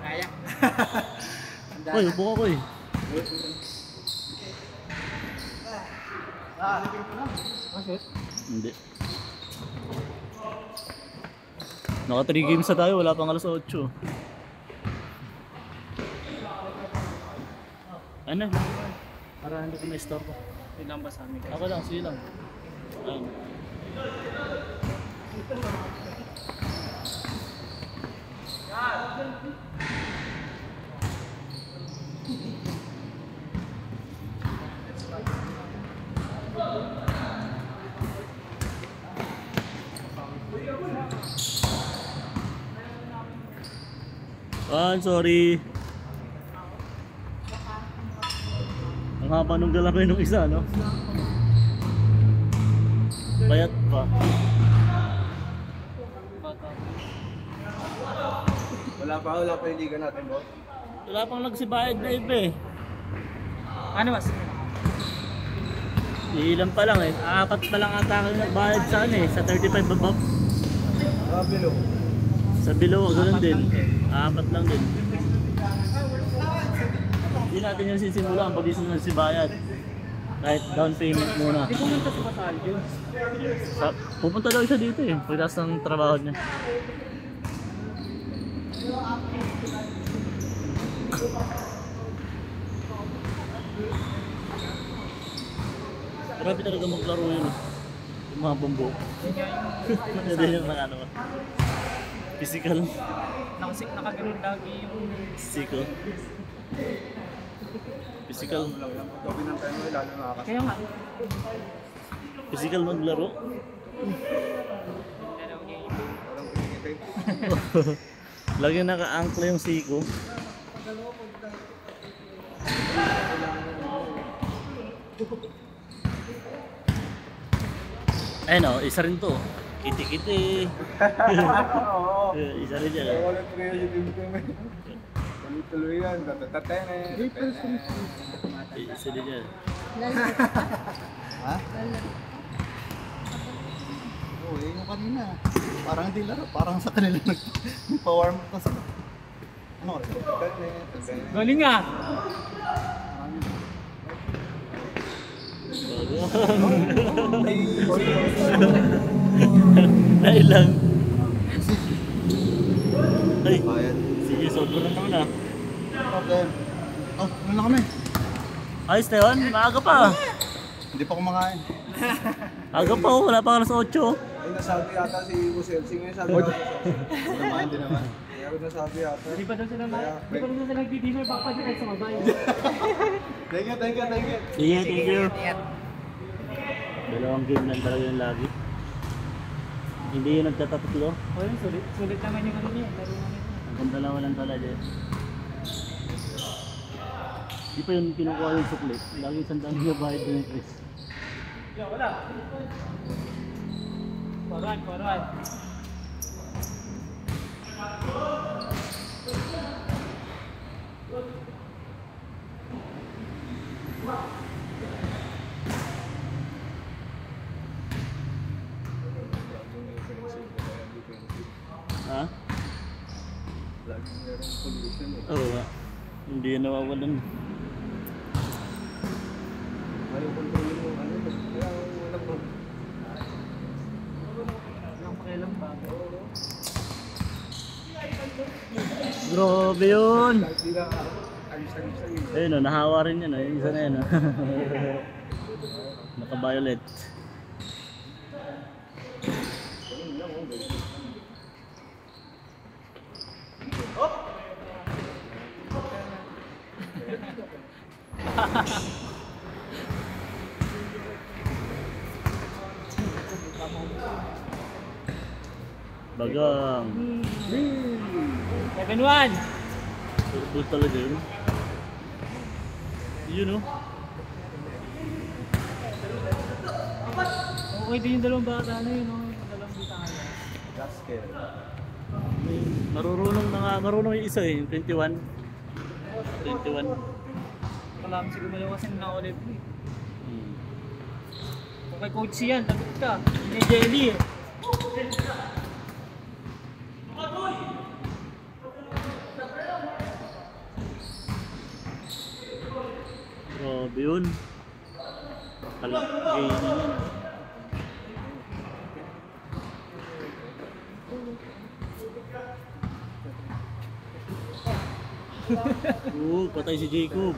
Kaya. Uy, upo ka ko eh. Hindi. Naka 3 games na tayo, wala pang alas 8. Ano? Para hindi ko ma-store ko. Ilang ba sa amin? Ako lang, sige lang. Ayun. Sorry. Ang haba nung galamay nung isa, no? Bayat pa. Wala pa yung liga natin, boss. Wala pang nagsibayad na iba eh. Ano mas? Ilan pa lang eh. 4 pa lang ata kayo nagbayad sa ano eh. Sa 35 above. Below. Sa below, ganoon din. 4 lang din. Hindi natin yung sisimulan pag isa na si bayad. Kahit down payment muna. Hindi pumunta sa Batalyo. Pupunta daw siya dito eh. Pagkas ng trabaho niya. Grabe talaga maglaro yun eh. Yung mga bumbo. Hindi yung mga ano. Physical. Nakaganon lagi yung... Physical. Physical. Gawin ng tayo lalo nakakasama. Kaya nga. Physical maglaro. Walang pinigitay. Lagi naka-ankle yung siko. Ayun o, isa rin to. Kiti-kiti. Oo. Isa rin dyan. Wala pa kayo YouTube ko. Tuloy-tuloy yan. Tatatene. Isa rin dyan. Ha? Oo, yun yung kanina. Parang hindi laro. Parang sa kanila nag-power up sa... Ano? Galing nga! Dahil lang. Ay, Bayad. sige, sobrang naman ah. Problem. Oh, ano na kami? Ayos na yun, maaga pa. Hindi pa kumakain. Aga pa oh, wala pa alas 8. Ay, nasabi yata si Buselsing ngayon. Sabi ko. Hindi naman. Kaya nasabi yata. Di ba daw sila nagdi-dinner baka pa din sa babae? Thank you. Sige, thank you. Dalawang game lang talaga yung lagi. Hindi yung nagtatatlo. O yun, sulit naman yung ano niya. Laro naman yun. Hanggang dalawa lang talaga. Di pa yung kinukuha yung suklit. Lagi sandang nabayad doon yung Chris. Yo, wala. Koran. Ha? Laging merong pollution eh. Oo nga. Hindi yan nawawalan. Ayaw control yung ano. Kaya walang po. Walang pakialam ba? Grabe yun! Hindi na ayos lang. Ayun o, nahawa rin yan o. Yung isa na yan o. Naka-violet. Bagang. 7-1! Full talaga yun. Yun o. Okay din yung dalawang bata na yun, no? Yung dalawang bitanga. Gasket. Marunong yung isa eh, yung 21. 21. Wala mo siguro malaw kasi na-olive mo eh. Kung kay coach yan, tapos ka. Hindi jelly eh. yun. Palagay na yun. Oo, patay si Jacob.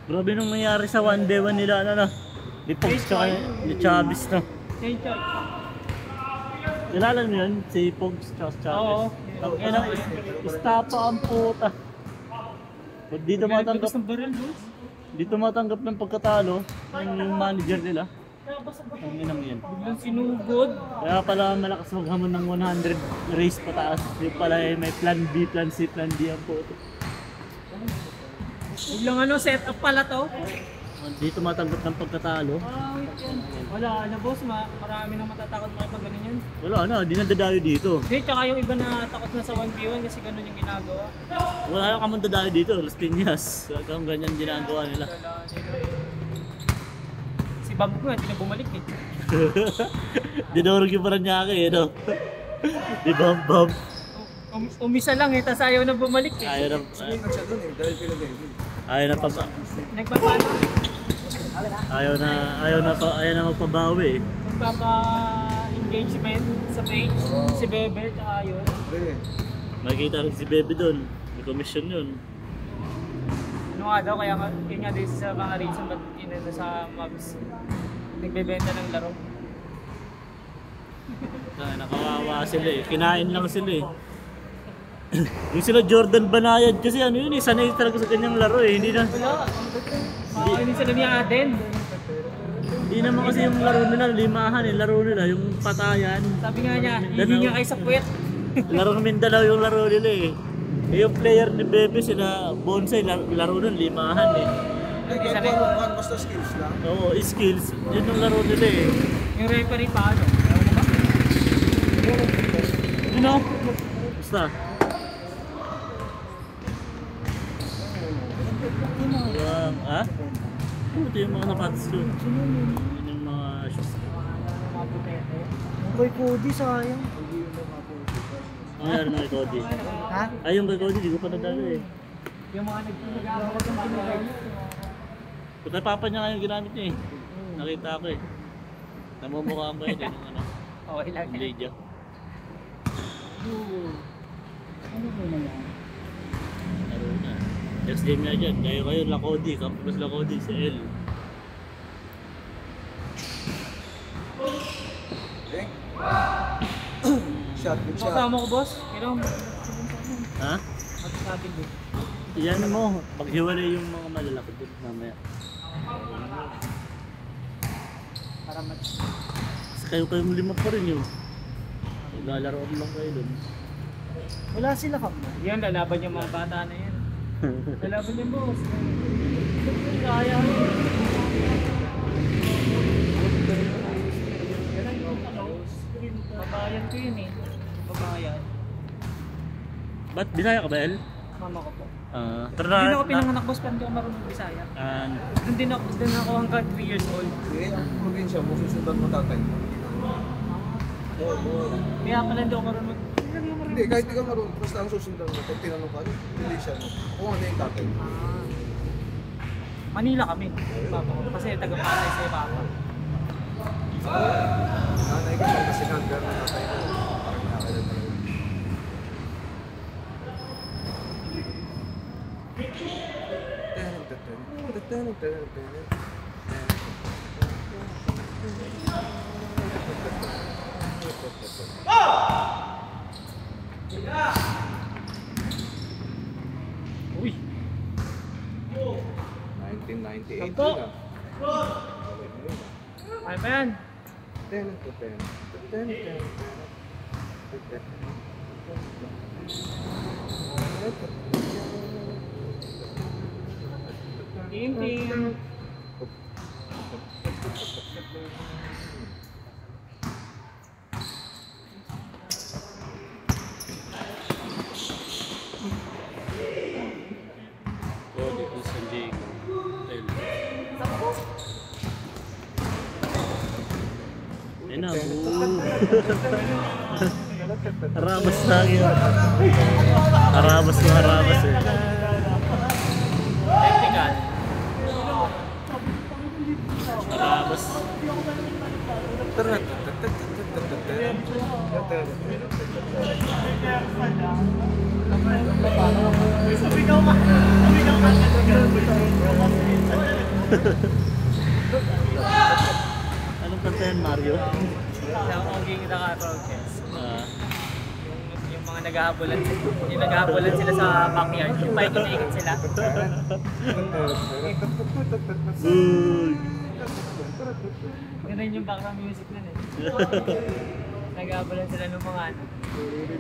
Grabe nung nangyari sa 1v1 nila, ano na. Ni Pogs tsaka ni Chavez na. Change check. Kilala mo yun? Si Pogs tsaka si Chavez. Oo. Ang ina, istapa ang puta. Pag di tumatanggap, ng baril, boss. di tumatanggap ng pagkatalo, yung manager nila. Ang ina mo yan. Biglang sinugod. Kaya pala malakas maghamon ng 100 race pataas. Yung pala may plan B, plan C, plan D ang puto. Biglang set up pala to. Di tumatanggap ng pagkatalo. Ah, wait yan. Wala na boss, marami nang matatakot makipag ganun yan. Wala na, di nadadayo dito. Hindi, tsaka yung iba na takot na sa 1v1 kasi ganun yung ginagawa. Wala na kamang dadayo dito, Las Piñas. Kung ganyan ginagawa nila. Si Bob nga, hindi na bumalik eh. Dinurog yung Paranaque eh, no? Di bam. Umisa lang eh, tas ayaw na bumalik eh. Ayaw na, Sige na siya dun eh, dahil pinag-ibig. ayaw na pa, Nagpapano? ayaw na magpabawi eh. Nagpapa-engagement sa page, si Bebe, tsaka yun. Pre, Makikita rin si Bebe doon. May commission yun. Ano nga daw, kaya yun nga din sa mga reason ba't inano sa Mavs. Nagbebenta ng laro. Nakawawa sila eh. Kinain lang sila eh. Yung sila Jordan Banayad kasi ano yun eh. Sanay talaga sa ganyang laro eh. Hindi na. Makakainin sila ni Aden. Hindi naman kasi yung laro nila, limahan eh. Laro nila, yung patayan. Sabi nga niya, hihinga kayo sa puwet. Laro ng Mindanao yung laro nila eh. Yung player ni Bebe sila Bonsai, laro nun, limahan eh. nagkakaroon basta skills lang. Oo, skills. Yun yung laro nila eh. Yung referee paano? You know? Basta. Ha? Ito yung mga napatis ko. Yun yung mga shoes. Kay Cody, sayang. Ano yan na kay Cody? Ha? Ay, yung kay Cody, di ko pa nadalo eh. Yung mga nag-aawag ng pinagay. Kung kay Papa niya nga yung ginamit niya eh. Nakita ko eh. Namumukhaan ba yun eh, ng ano? Okay lang. Lydia. Ano mo na yan? Laro na. Next game na dyan. Kayo Lacody. Campus Lacody sa L. Eh? Shot, good shot. Kasama ko boss. Kailangan mo. Ha? Magsasabi din. Iyan mo. Paghiwalay yung mga malalaki dun mamaya. Para match. Kasi kayong lima pa rin yun. Lalaroan lang kayo dun. Wala sila kamo. Yan, lalaban yung mga bata na yan. Lalaban yung boss. Kaya mo. Babayan ko yun eh. Babayan. Ba't binaya ka ba, El? Mama ko po. Tara Hindi na ako pinanganak boss, pero hindi ako marunong Bisaya. Doon ako hanggang 3 years old. Eh, ang probinsya mo, susundan mo tatay mo. Kaya pala hindi ako marunong. Hindi, kahit di ka marunong, basta ang susundan mo, pag tinanong ka, hindi siya mo. Kung ano yung tatay mo. Manila kami. Papa ko. Kasi taga-patay sa Papa. Nanay ka pag kasi hanggang na tatay mo, parang nakakailan na rin. Uy! 1998 Sampo. na. Ay pa yan. 10 to 10. 10. Team. Cody, San Diego. L. Harabas lagi yun. Harabas na harabas eh. Technical. Harabas. Anong kanta yan, Mario? Sa Oging Daka Projects. Ah, Yung mga naghahabulan sila sa backyard. Yung paikot-ikot sila. Good. Ganun yung background music nun eh. Naghahabulan sila ng mga ano.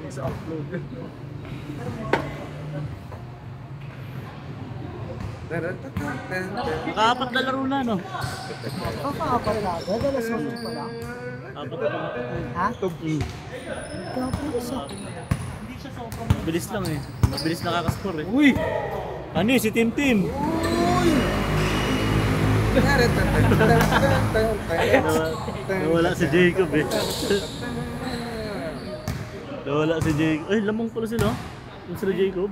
Sa upload. Nakaapat na laro na, no? Kakaapat na agad, alas 8 pa lang. Apat na laro. Ha? Mm. Tapos sa... Bilis lang eh. Mabilis nakakaskor eh. Uy! Ano yun? Si Tim Tim? Nawala si Jacob eh. Nawala si Jacob. Ay, lamang pala sila. Yung sila Jacob.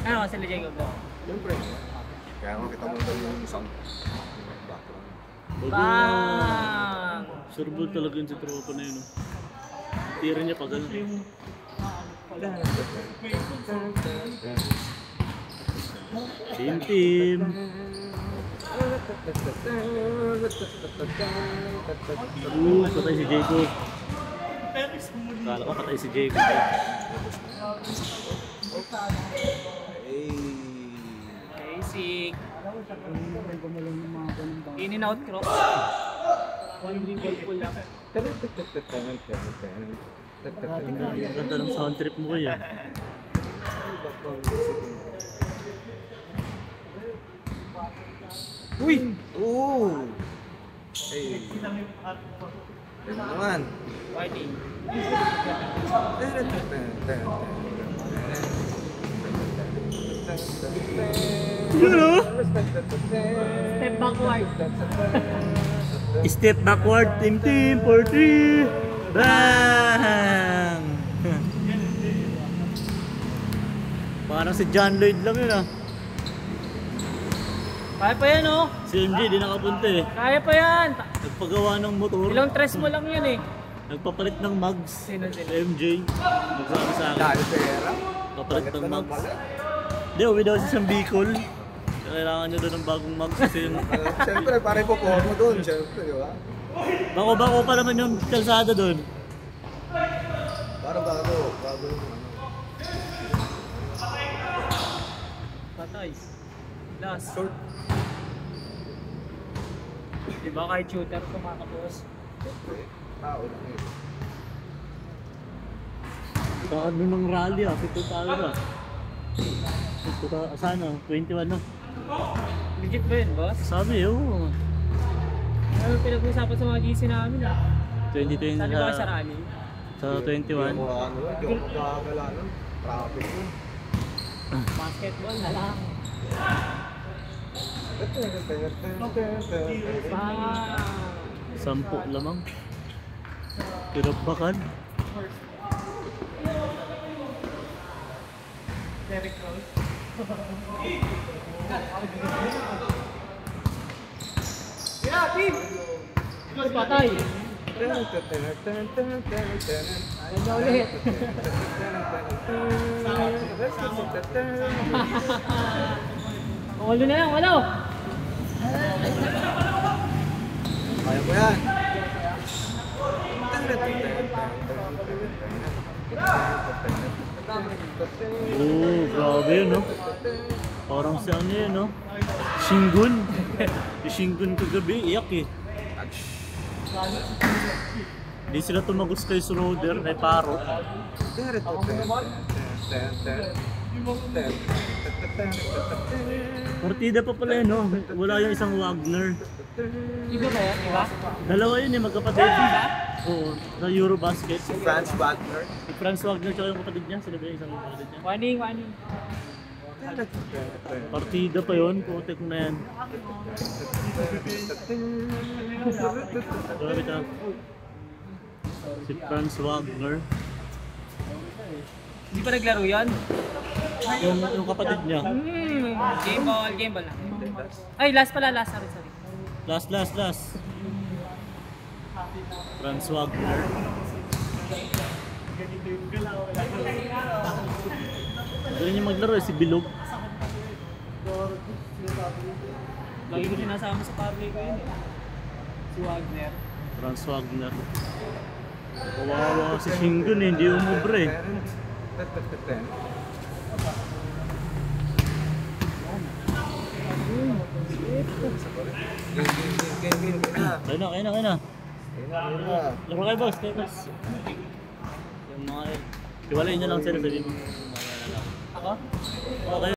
Ano ka sila Jacob? Siyempre. Kaya kung kita mo yung isang background. Bang! Surbol talaga yun si tropa na yun. Oh. Tira niya pa ganun. Tim Tim. Patay si Jacob. Kala ko patay si Jacob. Basic. In and out cross. One dribble pull lang. Ang ganda ng sound trip mo kaya. Uy! Oo! Hey! Ano naman? Fighting. Step backward. Step backward, Tim Tim for 3. Bang! Parang si John Lloyd lang yun ah. Kaya pa yan oh. Si MJ di nakapunta eh. Kaya pa yan. Nagpagawa ng motor. Ilang tres mo lang yun eh. Nagpapalit ng mugs. Sino sila? MJ. Nagsabi sa akin. Dahil pera? Papalit ng mugs. Hindi, uwi daw siya sa Bicol. Kailangan niya doon ng bagong mugs kasi yung... Siyempre, pare po mo doon, siyempre, di ba? Bako-bako pa naman yung kalsada doon. Para bago yung ano. Patay. Last. Short. Diba kahit shooter kumakapos? Siyempre, tao lang yun. Sa ano ng rally ah, 50,000 ah. Sana, 21 na. Legit ba yun, boss? Sabi, oo. Ano pinag-usapan sa mga GC namin ah? 2020 Saan ba kayo sa rally? sa 21. Yung ano, yung gagala nun. Traffic nun. Basketball na lang. Bang! 10 lamang. Tirabakan. Derrick Rose. Yeah, team! Patay! Ganda ulit. Walo na lang, walo! Kaya ko yan. Oo, grabe yun, no? Parang si ano yun, no? Shingun. Si Shingun kagabi, iyak eh. Hindi sila tumagos kay Schroeder, kay Paro. Partida pa pala yun, no? Wala yung isang Wagner. Iba ba yan? Iba? Dalawa yun eh, magkapatid. Oo, sa Eurobasket. Franz Wagner. Si Franz Wagner tsaka yung kapatid niya, sila ba yung isang kapatid niya? Waning, waning. Partida pa yun, putik na yan. Grabe ta. Si Franz Wagner. Hindi pa naglaro yan? Yung kapatid niya. Game ball lang. Ay, last pala, sorry. Last. Franz Wagner. Galing niya maglaro si Bilog. Lagi ko sinasama sa parlay ko yun eh. Si Wagner. Franz Wagner. Kawawa si Shingun eh, hindi umubre. Kaya na. Laro kayo boss. Yung mga... Iwalayin niyo lang sila, sabihin mo. Ako? Okay.